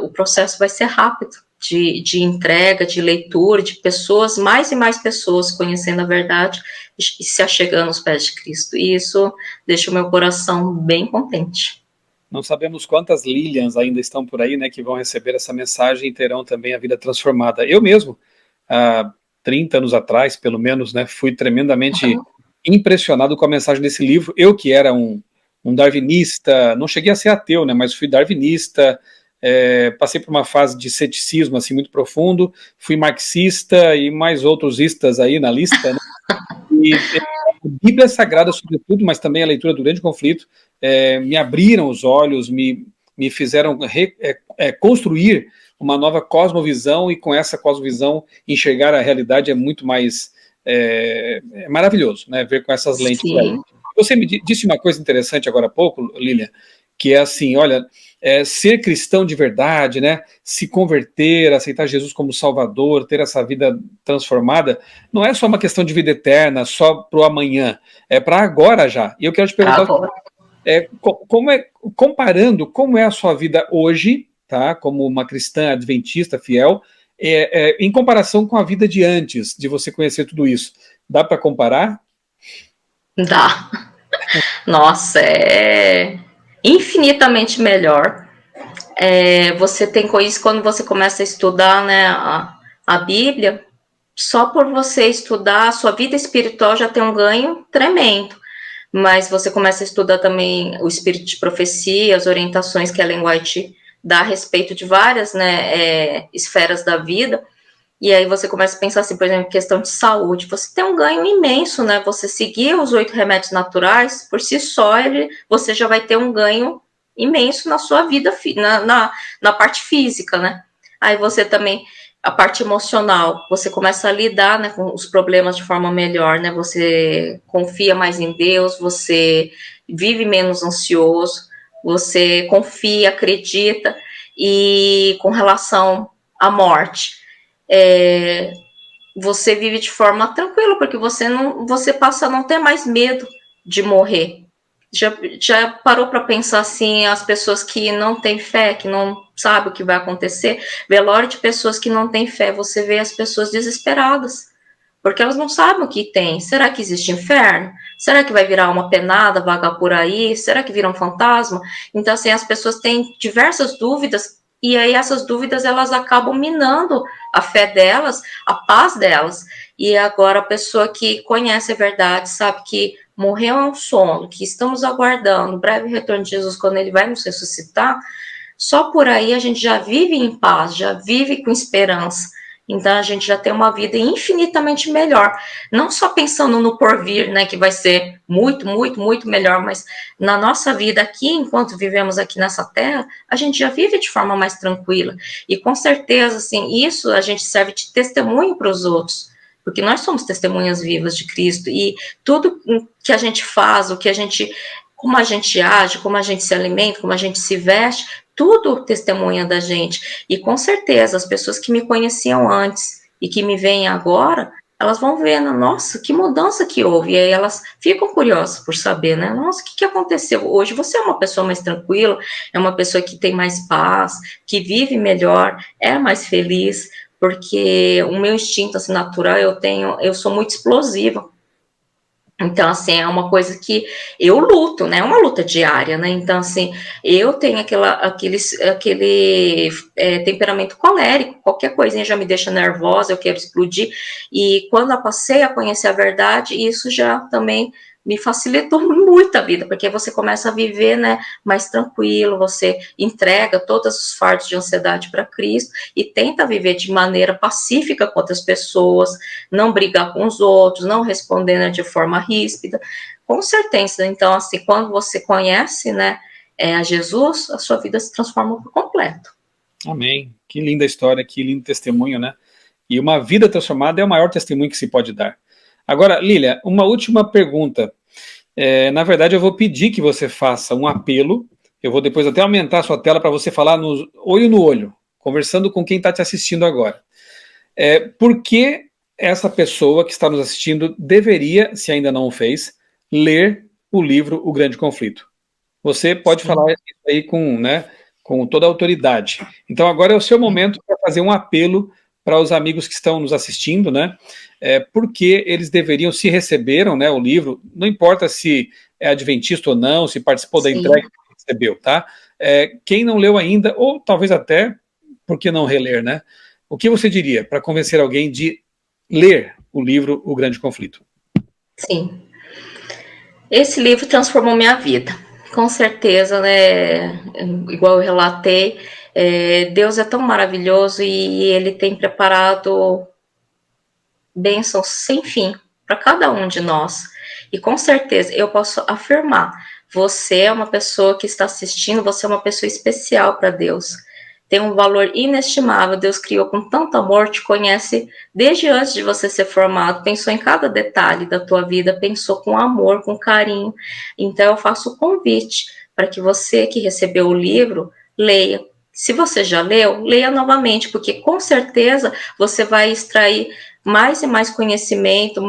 o processo vai ser rápido de entrega, de leitura, de pessoas, mais e mais pessoas conhecendo a verdade e se achegando aos pés de Cristo. E isso deixa o meu coração bem contente. Não sabemos quantas Lilians ainda estão por aí, né, que vão receber essa mensagem e terão também a vida transformada. Eu mesmo, há 30 anos atrás, pelo menos, né, fui tremendamente impressionado com a mensagem desse livro. Eu que era um darwinista, não cheguei a ser ateu, né, mas fui darwinista, passei por uma fase de ceticismo assim, muito profundo, fui marxista e mais outros istas aí na lista, né, e a Bíblia Sagrada, sobretudo, mas também a leitura durante o conflito, me abriram os olhos, me fizeram construir uma nova cosmovisão, e com essa cosmovisão enxergar a realidade é muito mais maravilhoso, né, ver com essas lentes. Aí. Você me disse uma coisa interessante agora há pouco, Lilian, que é assim, olha, ser cristão de verdade, né, se converter, aceitar Jesus como Salvador, ter essa vida transformada, não é só uma questão de vida eterna, só para o amanhã, é para agora já. E eu quero te perguntar, comparando como é a sua vida hoje, tá, como uma cristã adventista fiel, em comparação com a vida de antes, de você conhecer tudo isso. Dá para comparar? Dá. Nossa, é infinitamente melhor. Você tem coisas quando você começa a estudar, né, a Bíblia, só por você estudar, a sua vida espiritual já tem um ganho tremendo. Mas você começa a estudar também o espírito de profecia, as orientações que a Ellen White dá a respeito de várias, né, esferas da vida. E aí você começa a pensar assim, por exemplo, questão de saúde. Você tem um ganho imenso, né? Você seguir os 8 remédios naturais, por si só, você já vai ter um ganho imenso na sua vida, na parte física, né? Aí você também, a parte emocional, você começa a lidar, né, com os problemas de forma melhor, né? Você confia mais em Deus, você vive menos ansioso, você confia, acredita. E com relação à morte, você vive de forma tranquila, porque você passa a não ter mais medo de morrer. Já parou para pensar assim, as pessoas que não têm fé, que não sabem o que vai acontecer, velório de pessoas que não têm fé, você vê as pessoas desesperadas, porque elas não sabem o que tem. Será que existe inferno? Será que vai virar uma penada, vagar por aí? Será que vira um fantasma? Então, assim, as pessoas têm diversas dúvidas, e aí essas dúvidas, elas acabam minando a fé delas, a paz delas. E agora a pessoa que conhece a verdade, sabe que morreu é um sono, que estamos aguardando o breve retorno de Jesus, quando ele vai nos ressuscitar, só por aí a gente já vive em paz, já vive com esperança. Então a gente já tem uma vida infinitamente melhor, não só pensando no porvir, né, que vai ser muito, muito, muito melhor, mas na nossa vida aqui, enquanto vivemos aqui nessa terra, a gente já vive de forma mais tranquila. E com certeza, assim, isso a gente serve de testemunho para os outros, porque nós somos testemunhas vivas de Cristo, e tudo que a gente faz, como a gente age, como a gente se alimenta, como a gente se veste, tudo testemunha da gente. E com certeza, as pessoas que me conheciam antes e que me veem agora, elas vão vendo, nossa, que mudança que houve. E aí elas ficam curiosas por saber, né? Nossa, o que aconteceu? Hoje você é uma pessoa mais tranquila, é uma pessoa que tem mais paz, que vive melhor, é mais feliz, porque o meu instinto assim, natural, eu sou muito explosiva. Então, assim, é uma coisa que eu luto, né? É uma luta diária, né? Então, assim, eu tenho aquele temperamento colérico, qualquer coisinha já me deixa nervosa, eu quero explodir. E quando eu passei a conhecer a verdade, isso já também me facilitou muito a vida, porque você começa a viver, né, mais tranquilo, você entrega todos os fardos de ansiedade para Cristo e tenta viver de maneira pacífica com outras pessoas, não brigar com os outros, não responder, né, de forma ríspida. Com certeza, então, assim, quando você conhece, né, a Jesus, a sua vida se transforma por completo. Amém. Que linda história, que lindo testemunho, né? E uma vida transformada é o maior testemunho que se pode dar. Agora, Lília, uma última pergunta. Na verdade, eu vou pedir que você faça um apelo. Eu vou depois até aumentar a sua tela para você falar olho no olho, conversando com quem está te assistindo agora. Por que essa pessoa que está nos assistindo deveria, se ainda não o fez, ler o livro O Grande Conflito? Você pode falar isso aí com toda a autoridade. Então, agora é o seu momento para fazer um apelo para os amigos que estão nos assistindo, né? Porque eles deveriam, se receberam, né, o livro, não importa se é adventista ou não, se participou da entrega que recebeu, tá? Quem não leu ainda, ou talvez até, por que não reler, né? O que você diria para convencer alguém de ler o livro O Grande Conflito? Sim. Esse livro transformou minha vida. Com certeza, né? Igual eu relatei, Deus é tão maravilhoso e Ele tem preparado bênçãos sem fim para cada um de nós. E com certeza eu posso afirmar, você é uma pessoa que está assistindo, você é uma pessoa especial para Deus. Tem um valor inestimável. Deus criou com tanto amor, te conhece desde antes de você ser formado, pensou em cada detalhe da tua vida, pensou com amor, com carinho. Então eu faço o convite para que você que recebeu o livro, leia. Se você já leu, leia novamente, porque com certeza você vai extrair mais e mais conhecimento,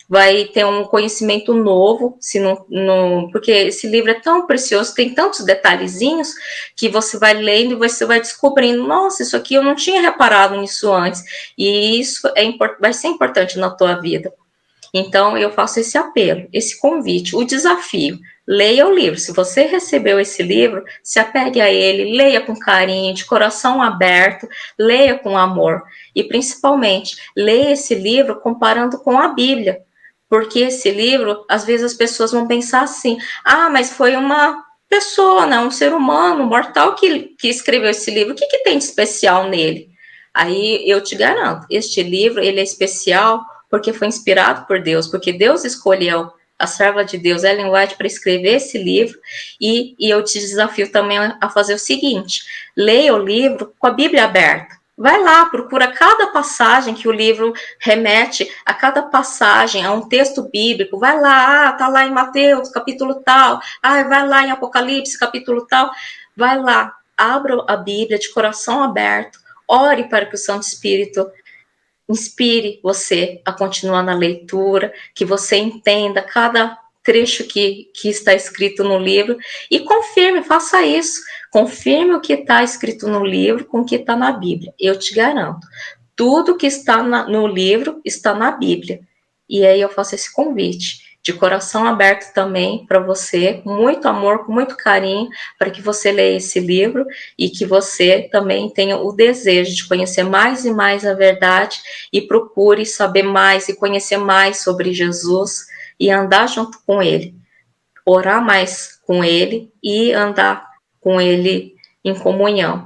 vai ter um conhecimento novo, se não, porque esse livro é tão precioso, tem tantos detalhezinhos que você vai lendo e você vai descobrindo, nossa, isso aqui eu não tinha reparado nisso antes, e isso vai ser importante na tua vida. Então, eu faço esse apelo, esse convite, o desafio. Leia o livro. Se você recebeu esse livro, se apegue a ele, leia com carinho, de coração aberto, leia com amor. E, principalmente, leia esse livro comparando com a Bíblia. Porque esse livro, às vezes as pessoas vão pensar assim, mas foi uma pessoa, né, um ser humano, um mortal que escreveu esse livro. O que tem de especial nele? Aí eu te garanto, este livro, ele é especial porque foi inspirado por Deus, porque Deus escolheu a serva de Deus, Ellen White, para escrever esse livro, e eu te desafio também a fazer o seguinte, leia o livro com a Bíblia aberta, vai lá, procura cada passagem que o livro remete, a cada passagem, a um texto bíblico, vai lá, tá lá em Mateus, capítulo tal, vai lá em Apocalipse, capítulo tal, vai lá, abra a Bíblia de coração aberto, ore para que o Santo Espírito inspire você a continuar na leitura, que você entenda cada trecho que está escrito no livro e confirme, faça isso, confirme o que está escrito no livro com o que está na Bíblia. Eu te garanto, tudo que está no livro está na Bíblia. E aí eu faço esse convite, de coração aberto também para você, com muito amor, com muito carinho, para que você leia esse livro e que você também tenha o desejo de conhecer mais e mais a verdade e procure saber mais e conhecer mais sobre Jesus e andar junto com Ele, orar mais com Ele e andar com Ele em comunhão.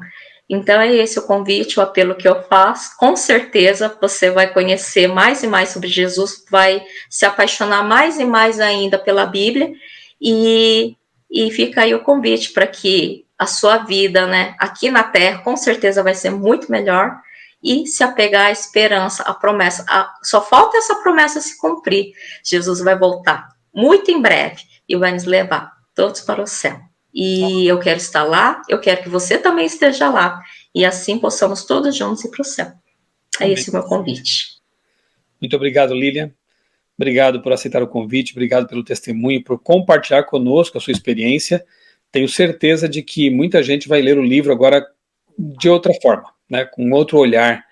Então é esse o convite, o apelo que eu faço. Com certeza você vai conhecer mais e mais sobre Jesus, vai se apaixonar mais e mais ainda pela Bíblia e fica aí o convite para que a sua vida, né, aqui na Terra, com certeza vai ser muito melhor e se apegar à esperança, à promessa. Só falta essa promessa se cumprir. Jesus vai voltar muito em breve e vai nos levar todos para o céu. E eu quero estar lá, eu quero que você também esteja lá, e assim possamos todos juntos ir para o céu. É esse o meu convite. Muito obrigado, Lilian. Obrigado por aceitar o convite, obrigado pelo testemunho, por compartilhar conosco a sua experiência. Tenho certeza de que muita gente vai ler o livro agora de outra forma, né, com outro olhar,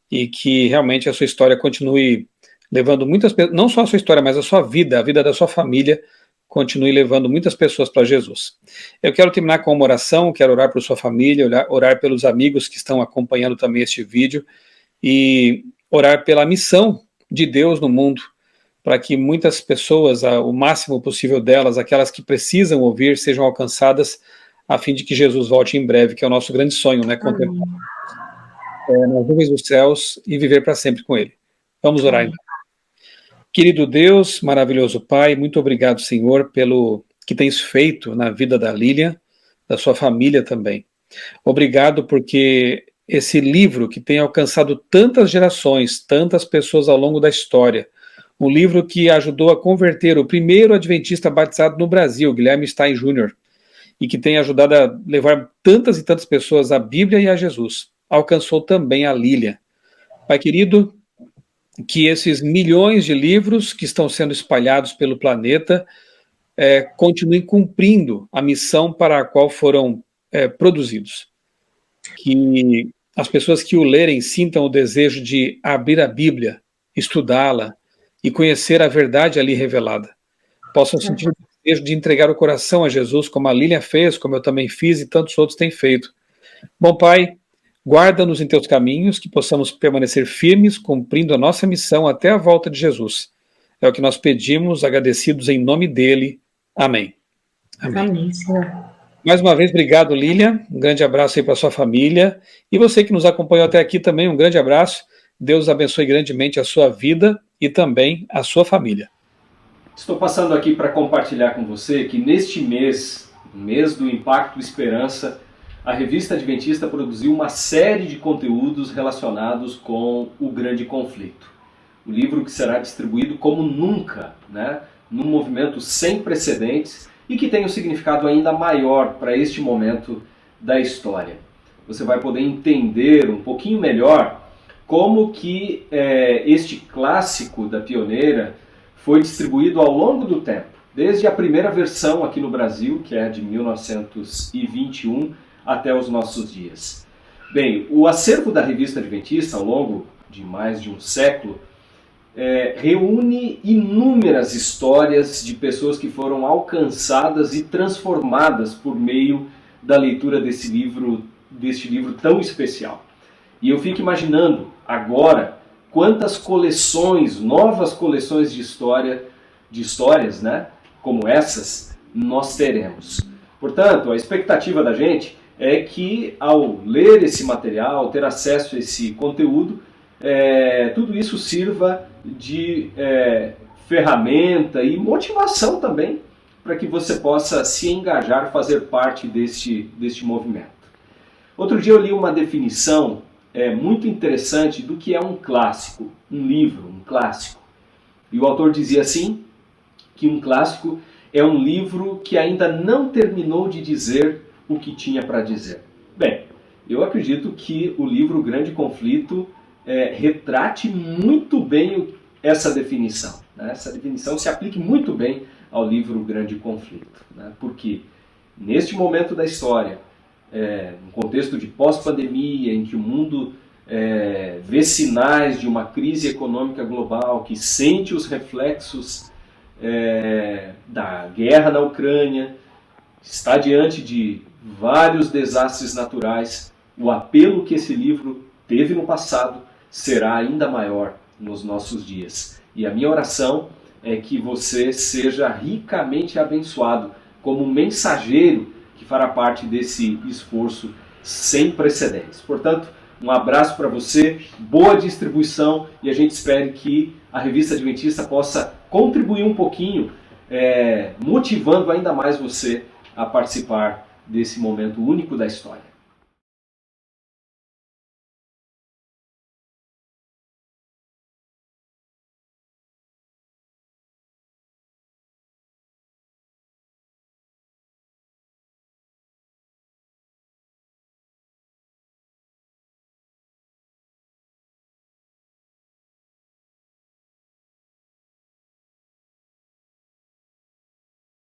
e que realmente a sua história continue levando muitas pessoas, não só a sua história, mas a sua vida, a vida da sua família, continue levando muitas pessoas para Jesus. Eu quero terminar com uma oração, quero orar por sua família, orar pelos amigos que estão acompanhando também este vídeo e orar pela missão de Deus no mundo, para que muitas pessoas, o máximo possível delas, aquelas que precisam ouvir, sejam alcançadas, a fim de que Jesus volte em breve, que é o nosso grande sonho, né? Contemplar nas nuvens dos céus e viver para sempre com Ele. Vamos orar então. Querido Deus, maravilhoso Pai, muito obrigado, Senhor, pelo que tens feito na vida da Lilian, da sua família também. Obrigado porque esse livro que tem alcançado tantas gerações, tantas pessoas ao longo da história, um livro que ajudou a converter o primeiro adventista batizado no Brasil, Guilherme Stein Jr., e que tem ajudado a levar tantas e tantas pessoas à Bíblia e a Jesus. Alcançou também a Lília. Pai querido, que esses milhões de livros que estão sendo espalhados pelo planeta continuem cumprindo a missão para a qual foram produzidos. Que as pessoas que o lerem sintam o desejo de abrir a Bíblia, estudá-la e conhecer a verdade ali revelada. Possam sentir o desejo de entregar o coração a Jesus, como a Lília fez, como eu também fiz e tantos outros têm feito. Bom, Pai, guarda-nos em teus caminhos, que possamos permanecer firmes, cumprindo a nossa missão até a volta de Jesus. É o que nós pedimos, agradecidos em nome dele. Amém. Amém. Amém, Senhor. Mais uma vez, obrigado, Lília. Um grande abraço aí para sua família. E você que nos acompanhou até aqui também, um grande abraço. Deus abençoe grandemente a sua vida e também a sua família. Estou passando aqui para compartilhar com você que neste mês, o mês do Impacto Esperança, a Revista Adventista produziu uma série de conteúdos relacionados com o grande conflito. O livro que será distribuído como nunca, né, num movimento sem precedentes e que tem um significado ainda maior para este momento da história. Você vai poder entender um pouquinho melhor como que este clássico da pioneira foi distribuído ao longo do tempo, desde a primeira versão aqui no Brasil, que é de 1921, até os nossos dias. Bem, o acervo da Revista Adventista, ao longo de mais de um século, reúne inúmeras histórias de pessoas que foram alcançadas e transformadas por meio da leitura deste livro tão especial. E eu fico imaginando agora quantas coleções, novas coleções de histórias, né, como essas, nós teremos. Portanto, a expectativa da gente é que ao ler esse material, ter acesso a esse conteúdo, tudo isso sirva de ferramenta e motivação também para que você possa se engajar, fazer parte deste movimento. Outro dia eu li uma definição muito interessante do que é um clássico, um livro, um clássico. E o autor dizia assim, que um clássico é um livro que ainda não terminou de dizer o que tinha para dizer. Bem, eu acredito que o livro O Grande Conflito retrate muito bem essa definição. Né? Essa definição se aplique muito bem ao livro O Grande Conflito. Né? Porque neste momento da história, num contexto de pós-pandemia, em que o mundo vê sinais de uma crise econômica global, que sente os reflexos da guerra na Ucrânia, está diante de vários desastres naturais, o apelo que esse livro teve no passado será ainda maior nos nossos dias. E a minha oração é que você seja ricamente abençoado como um mensageiro que fará parte desse esforço sem precedentes. Portanto, um abraço para você, boa distribuição e a gente espera que a Revista Adventista possa contribuir um pouquinho, motivando ainda mais você a participar desse momento único da história.